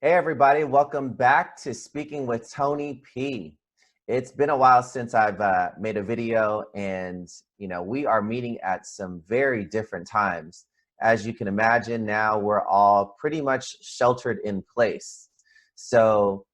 Hey everybody, welcome back to Speaking with Tony P. It's been a while since I've made a video, and we are meeting at some very different times. As you can imagine, now we're all pretty much sheltered in place. So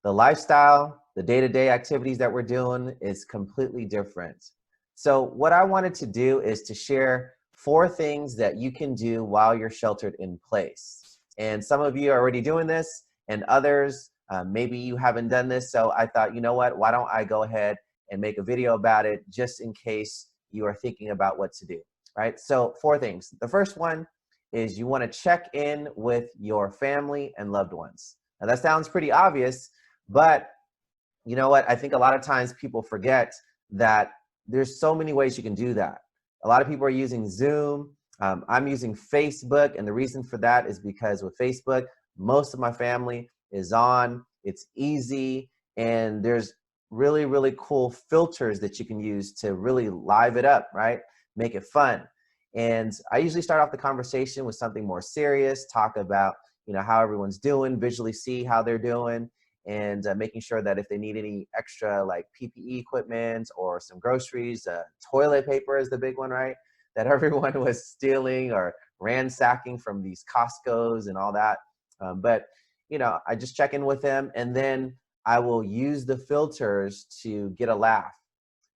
the lifestyle, the day-to-day activities that we're doing is completely different. So what I wanted to do is to share 4 things that you can do while you're sheltered in place. And some of you are already doing this, and others, maybe you haven't done this. So I thought, you know what, why don't I go ahead and make a video about it just in case you are thinking about what to do, right? So 4 things. The first one is you want to check in with your family and loved ones. Now that sounds pretty obvious, but you know what? I think a lot of times people forget that there's so many ways you can do that. A lot of people are using Zoom. I'm using Facebook, and the reason for that is because with Facebook, most of my family is on. It's easy, and there's really, really cool filters that you can use to really live it up, right? Make it fun. And I usually start off the conversation with something more serious, talk about how everyone's doing, visually see how they're doing, and making sure that if they need any extra like PPE equipment or some groceries, toilet paper is the big one, right? That everyone was stealing or ransacking from these Costco's and all that. But I just check in with them, and then I will use the filters to get a laugh.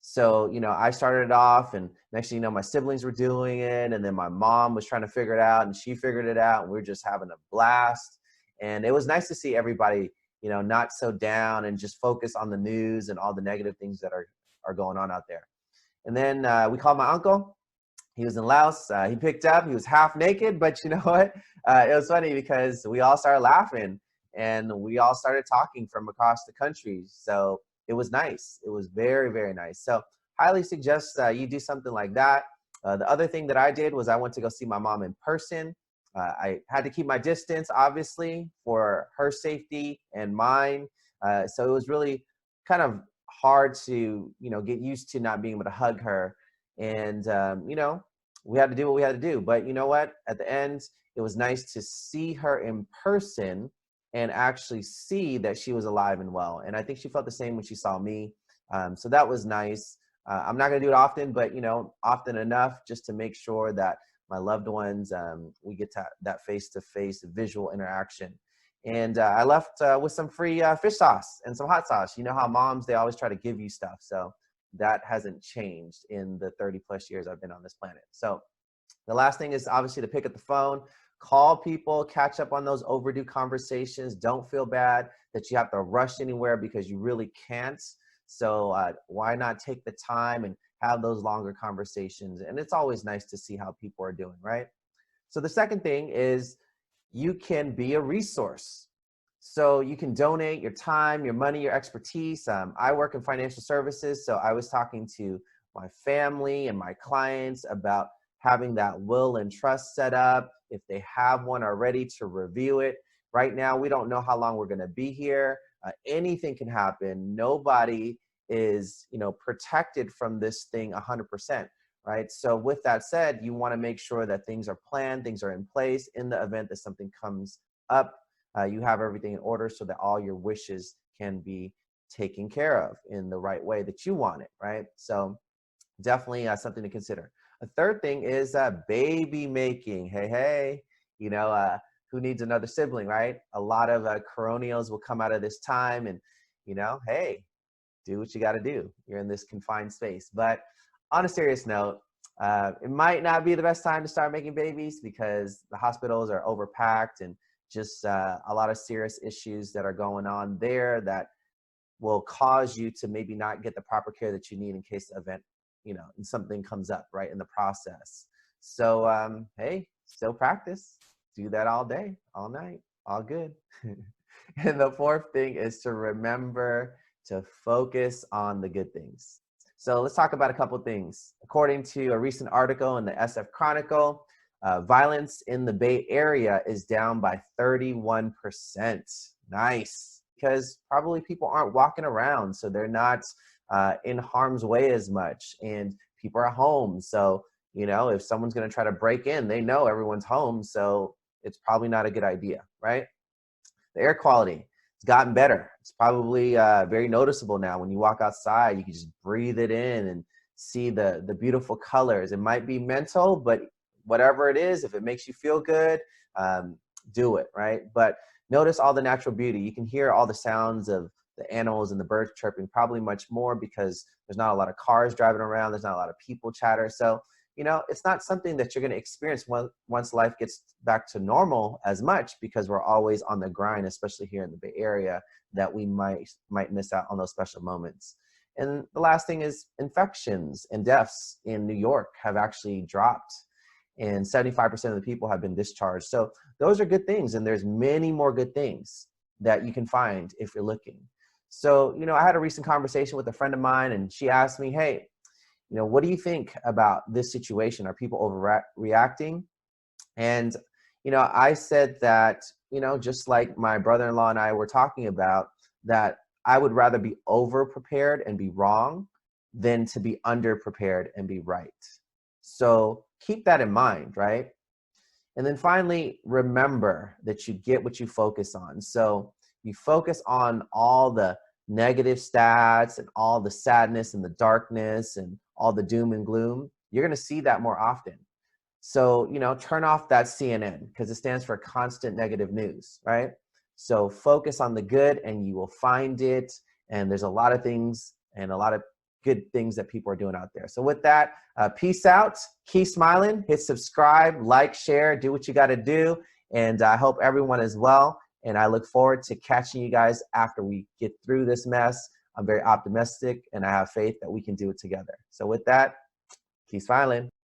So, I started it off, and next thing you know, my siblings were doing it, and then my mom was trying to figure it out, and she figured it out, and we were just having a blast. And it was nice to see everybody, not so down and just focus on the news and all the negative things that are going on out there. And then we called my uncle. He was in Laos. He picked up. He was half naked, but you know what? It was funny because we all started laughing and we all started talking from across the country. So it was nice. It was very, very nice. So highly suggest you do something like that. The other thing that I did was I went to go see my mom in person. I had to keep my distance, obviously, for her safety and mine. So it was really kind of hard to, get used to not being able to hug her. And, we had to do what we had to do. But you know what? At the end, it was nice to see her in person and actually see that she was alive and well. And I think she felt the same when she saw me. So that was nice. I'm not going to do it often, but, often enough just to make sure that my loved ones, we get that face-to-face visual interaction. And I left with some free fish sauce and some hot sauce. You know how moms, they always try to give you stuff. So that hasn't changed in the 30 plus years I've been on this planet. So the last thing is obviously to pick up the phone, call people, catch up on those overdue conversations. Don't feel bad that you have to rush anywhere because you really can't. So why not take the time and have those longer conversations? And it's always nice to see how people are doing, right? So the second thing is you can be a resource. So you can donate your time, your money, your expertise. I work in financial services, so I was talking to my family and my clients about having that will and trust set up. If they have one already, to review it. Right now, we don't know how long we're going to be here. Anything can happen. Nobody is, protected from this thing 100%, right? So with that said, you want to make sure that things are planned, things are in place in the event that something comes up. You have everything in order so that all your wishes can be taken care of in the right way that you want it, right? So definitely something to consider. A third thing is baby making. Hey, hey, who needs another sibling, right? A lot of coronials will come out of this time and, hey, do what you got to do. You're in this confined space. But on a serious note, it might not be the best time to start making babies because the hospitals are overpacked and just a lot of serious issues that are going on there that will cause you to maybe not get the proper care that you need in case the event, and something comes up right in the process. So, hey, still practice. Do that all day, all night, all good. And the fourth thing is to remember to focus on the good things. So let's talk about a couple things. According to a recent article in the SF Chronicle, violence in the Bay Area is down by 31%. Nice. Because probably people aren't walking around, so they're not in harm's way as much, and people are home. So, if someone's going to try to break in, they know everyone's home, so it's probably not a good idea, right? The air quality has gotten better. It's probably very noticeable now. When you walk outside, you can just breathe it in and see the beautiful colors. It might be mental, but whatever it is, if it makes you feel good, do it, right? But notice all the natural beauty. You can hear all the sounds of the animals and the birds chirping, probably much more because there's not a lot of cars driving around. There's not a lot of people chatter. So, you know, it's not something that you're going to experience once life gets back to normal as much, because we're always on the grind, especially here in the Bay Area, that we might miss out on those special moments. And the last thing is infections and deaths in New York have actually dropped, and 75% of the people have been discharged. So those are good things, and there's many more good things that you can find if you're looking. So, you know, I had a recent conversation with a friend of mine, and she asked me, hey, you know, what do you think about this situation? Are people overreacting? And, you know, I said that, you know, just like my brother-in-law and I were talking about, that I would rather be over-prepared and be wrong than to be under-prepared and be right. So keep that in mind, right? And then finally, remember that you get what you focus on. So you focus on all the negative stats and all the sadness and the darkness and all the doom and gloom. You're going to see that more often. So, you know, turn off that CNN, because it stands for constant negative news, right? So focus on the good and you will find it. And there's a lot of things and a lot of good things that people are doing out there. So with that, peace out, keep smiling, hit subscribe, like, share, do what you got to do. And I hope everyone is well. And I look forward to catching you guys after we get through this mess. I'm very optimistic and I have faith that we can do it together. So with that, keep smiling.